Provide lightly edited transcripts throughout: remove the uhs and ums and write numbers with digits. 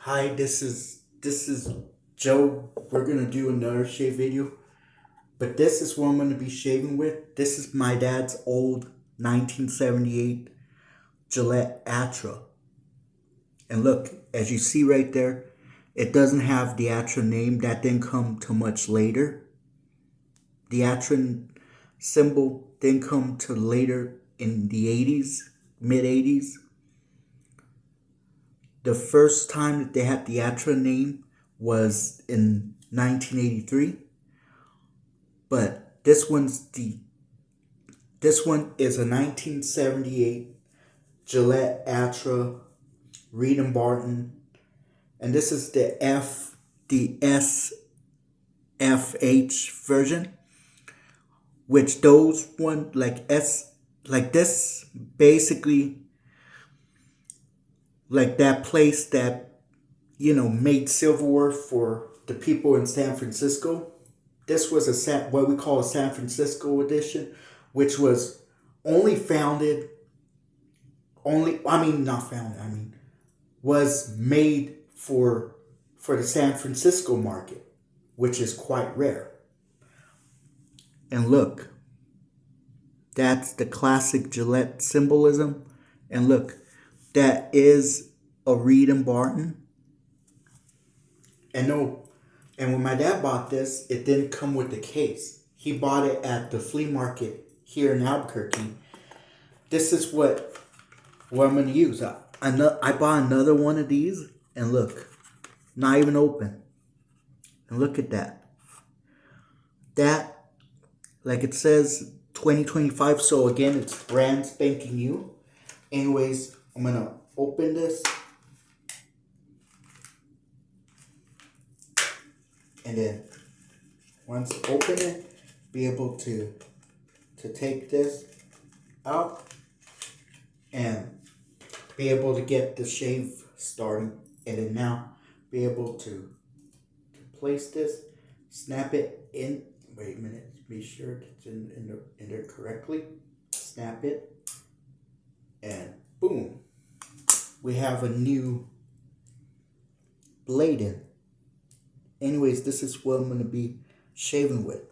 Hi, this is Joe. We're gonna do another shave video, but this is what I'm gonna be shaving with. This is my dad's old 1978 Gillette Atra. And look, as you see right there, it doesn't have the Atra name. That didn't come till much later. The Atra symbol didn't come till later in the 80s, mid 80s. The first time that they had the Atra name was in 1983, but this one is a 1978 Gillette Atra Reed and Barton, and this is the SFH version, which those one like this basically like that place that made silverware for the people in San Francisco. This was what we call a San Francisco edition, which was only founded only I mean not founded I mean was made for the San Francisco market, which is quite rare. And look, that's the classic Gillette symbolism. And look, that is a Reed and Barton. And no, and when my dad bought this, it didn't come with the case. He bought it at the flea market here in Albuquerque. This is what I'm gonna use. I bought another one of these, and look, not even open. And look at that. That, like it says 2025, so again, it's brand spanking new. Anyways, I'm gonna open this. And then once I open it, be able to take this out and be able to get the shave started. And then now be able to place this, snap it in. Wait a minute, be sure it's in there correctly. Snap it, and boom, we have a new blade in. Anyways, this is what I'm going to be shaving with.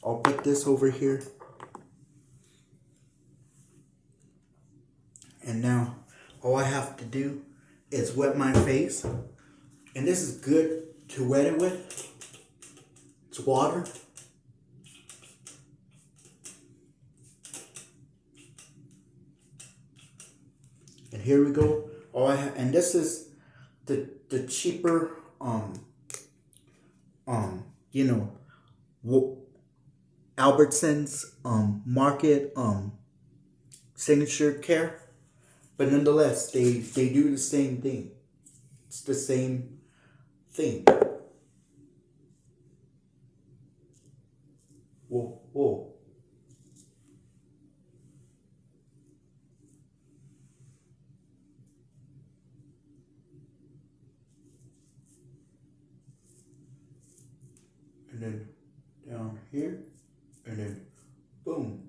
I'll put this over here. And now all I have to do is wet my face. And this is good to wet it with. It's water. And here we go. And this is the cheaper Albertsons market signature care, but nonetheless they do the same thing. It's the same thing. Whoa. And then down here, and then boom.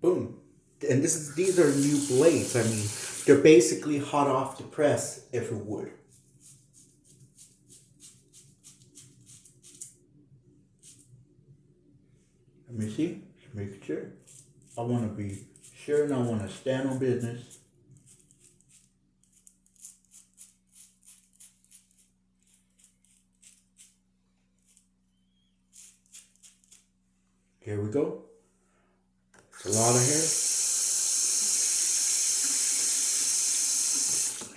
Boom. And these are new blades. I mean, they're basically hot off the press, if it would. Let me see. Make sure. I want to be sure, and I want to stand on business. Here we go. It's a lot of hair.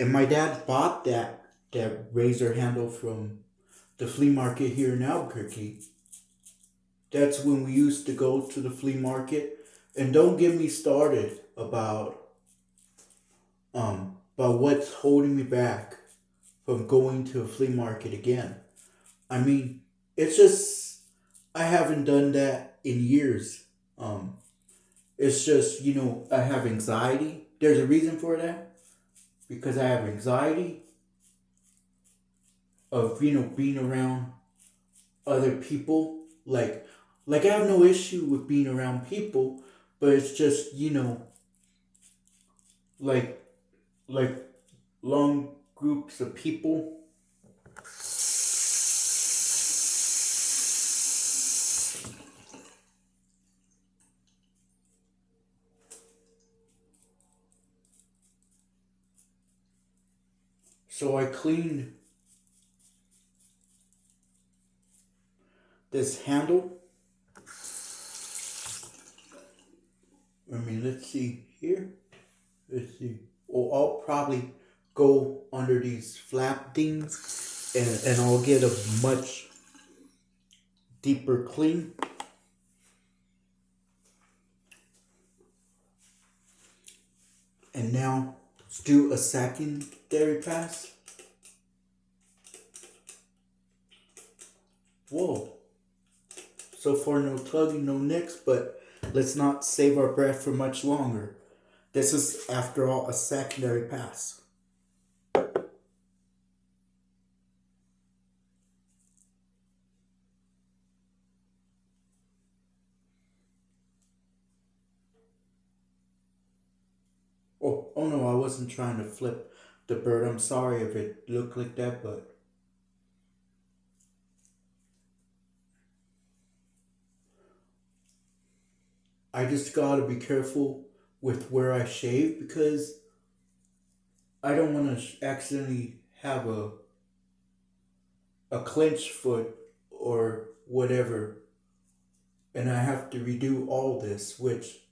And my dad bought that razor handle from the flea market here in Albuquerque. That's when we used to go to the flea market. And don't get me started about But what's holding me back from going to a flea market again? I mean, it's just I haven't done that in years. Um, it's just, I have anxiety. There's a reason for that because I have anxiety of, being around other people. Like I have no issue with being around people, but it's just, like like long groups of people. So I cleaned this handle. I mean, let's see here. Let's see. Or I'll probably go under these flap things and I'll get a much deeper clean. And now let's do a secondary pass. Whoa. So far, no tugging, no nicks, but let's not save our breath for much longer. This is, after all, a secondary pass. Oh no, I wasn't trying to flip the bird. I'm sorry if it looked like that, but I just gotta be careful with where I shave because I don't want to accidentally have a clenched foot or whatever, and I have to redo all this, which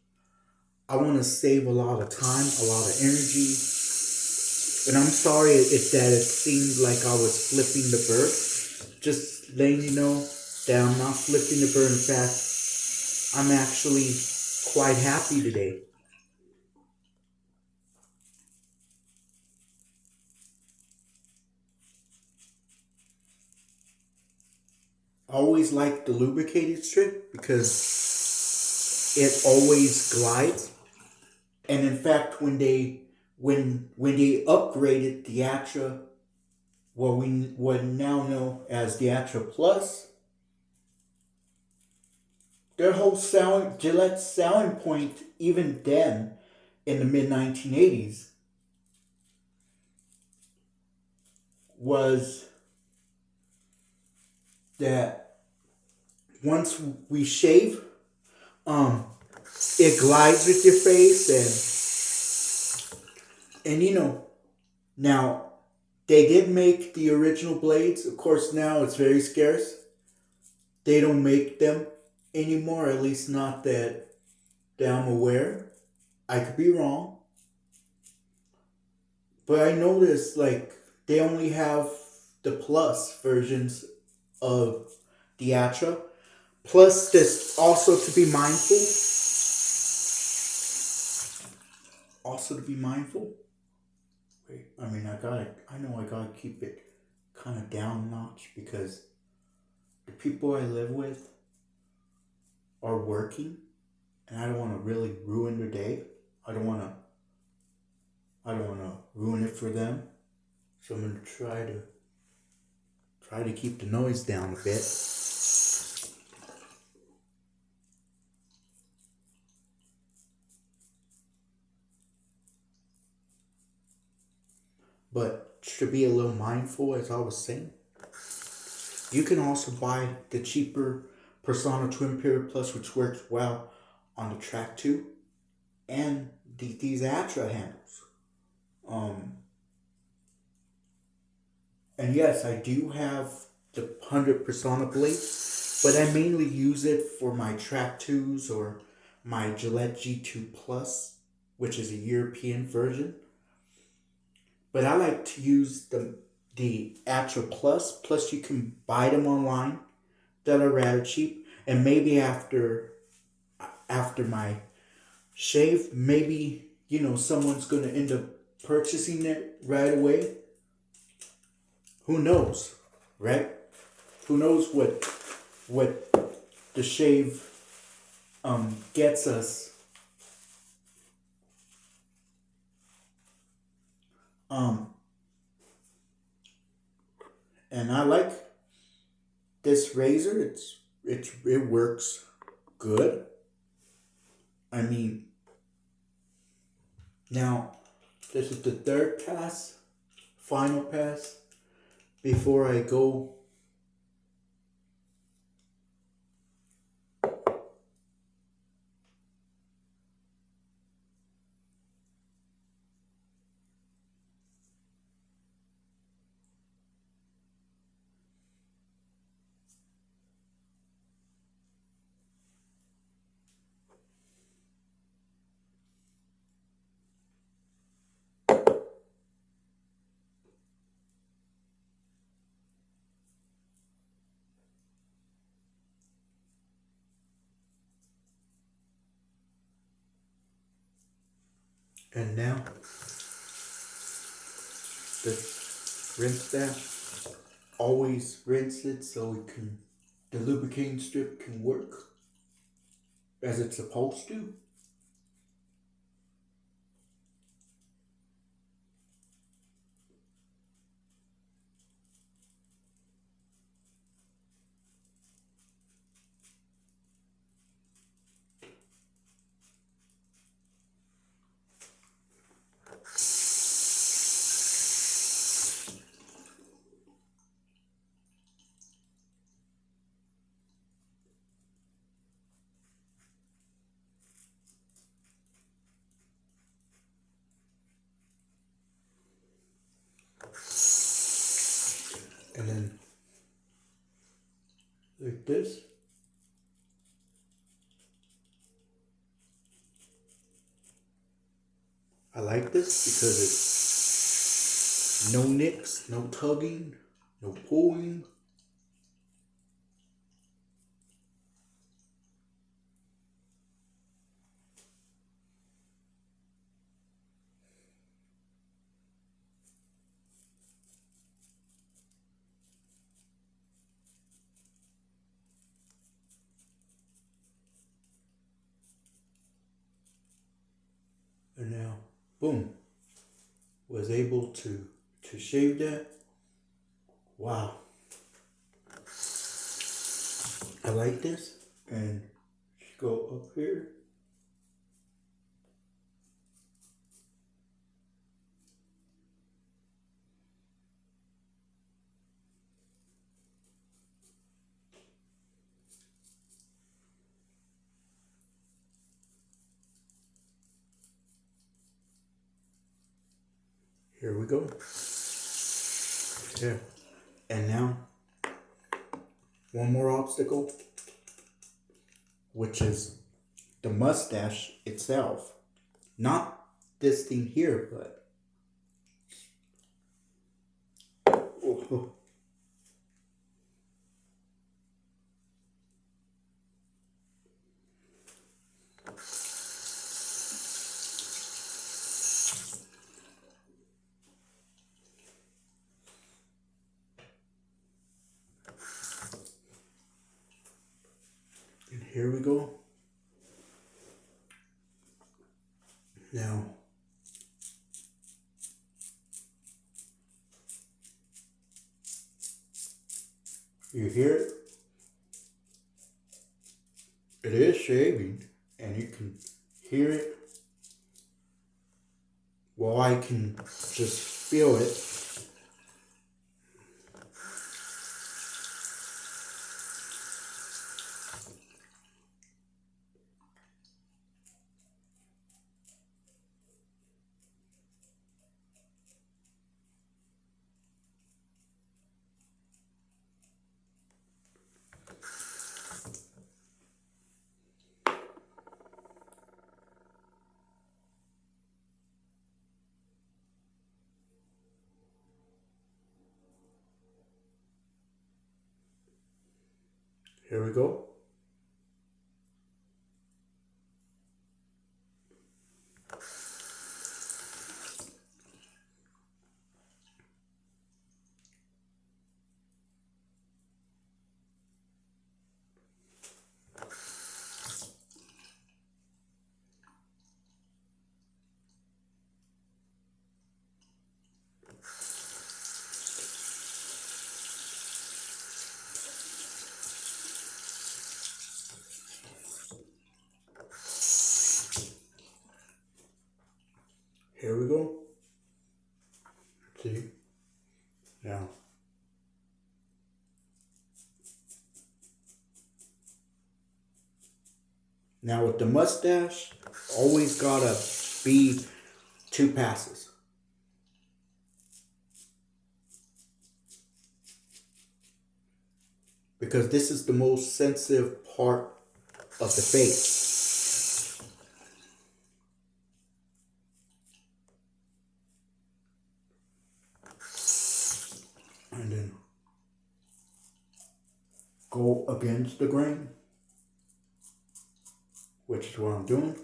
I want to save a lot of time, a lot of energy. And I'm sorry if that it seemed like I was flipping the bird. Just letting you know that I'm not flipping the bird. In fact, I'm actually quite happy today. I always like the lubricated strip because it always glides. And in fact, when they upgraded the Atra, what we would now know as the Atra Plus, their whole Gillette selling point, even then, in the mid 1980s, was that once we shave, um, it glides with your face, and now they did make the original blades. Of course, now it's very scarce. They don't make them anymore, at least not that I'm aware. I could be wrong. But I noticed like they only have the plus versions of the Atra. Plus, this also to be mindful. Also to be mindful. Wait, I know I gotta keep it kind of down notch because the people I live with are working, and I don't want to really ruin their day. I don't want to. I don't want to ruin it for them. So I'm gonna try to keep the noise down a bit. But to be a little mindful, as I was saying, you can also buy the cheaper Persona Twin Period Plus, which works well on the Track 2 and these Atra handles. Um, and yes, I do have the 100 Persona blade, but I mainly use it for my Track 2s or my Gillette G2 Plus, which is a European version. But I like to use the Atra Plus. Plus, you can buy them online that are rather cheap. And maybe after my shave, maybe someone's gonna end up purchasing it right away, who knows, right? Who knows what the shave gets us. And I like this razor. It works good. I mean, now this is the third pass, final pass before I go. And now the rinse that. Always rinse it so the lubricating strip can work as it's supposed to. And then like this. I like this because it's no nicks, no tugging, no pulling. And now, boom, was able to shave that. Wow. I like this. And go up here. Here we go. Yeah. And now, one more obstacle, which is the mustache itself. Not this thing here, but oh. And here we go. Now, you hear it? It is shaving, and you can hear it. Well, I can just feel it. Here we go. See? Yeah. Now with the mustache, always gotta be 2 passes. Because this is the most sensitive part of the face. And then go against the grain, which is what I'm doing.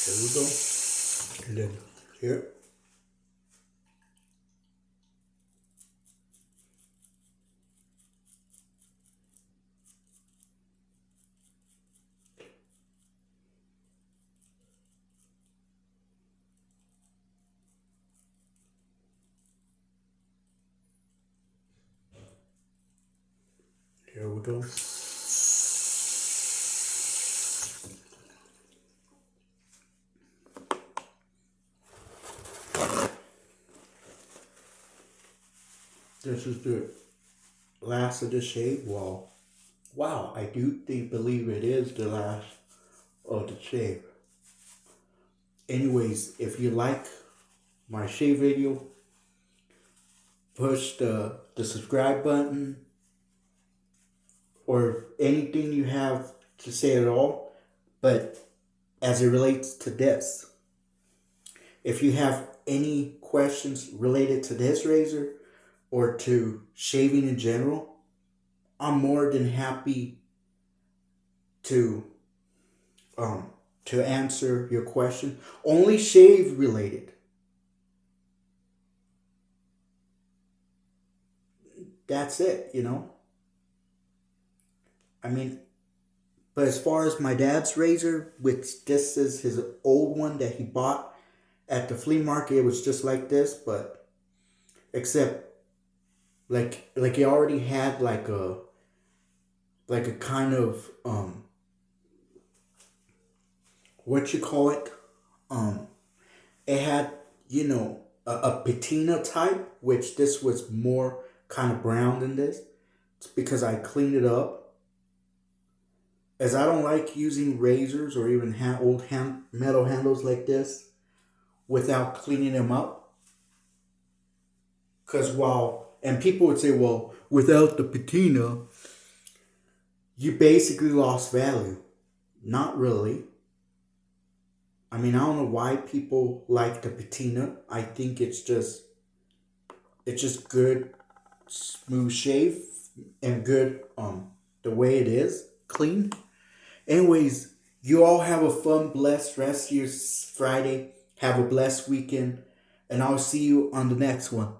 Here we go. And then here. Here we go. This is the last of the shave. Well, wow, I do believe it is the last of the shave. Anyways, if you like my shave video, push the subscribe button or anything you have to say at all. But as it relates to this, if you have any questions related to this razor or to shaving in general, I'm more than happy to answer your question. Only shave related. That's it, you know. I mean, but as far as my dad's razor, which this is his old one that he bought at the flea market, it was just like this, but except like he already had like a kind of what you call it, it had, you know, a patina type, which this was more kind of brown than this. It's because I cleaned it up, as I don't like using razors or even old metal handles like this without cleaning them up. Because and people would say, well, without the patina, you basically lost value. Not really. I mean, I don't know why people like the patina. I think it's just good, smooth shave and good, the way it is, clean. Anyways, you all have a fun, blessed rest of your Friday. Have a blessed weekend. And I'll see you on the next one.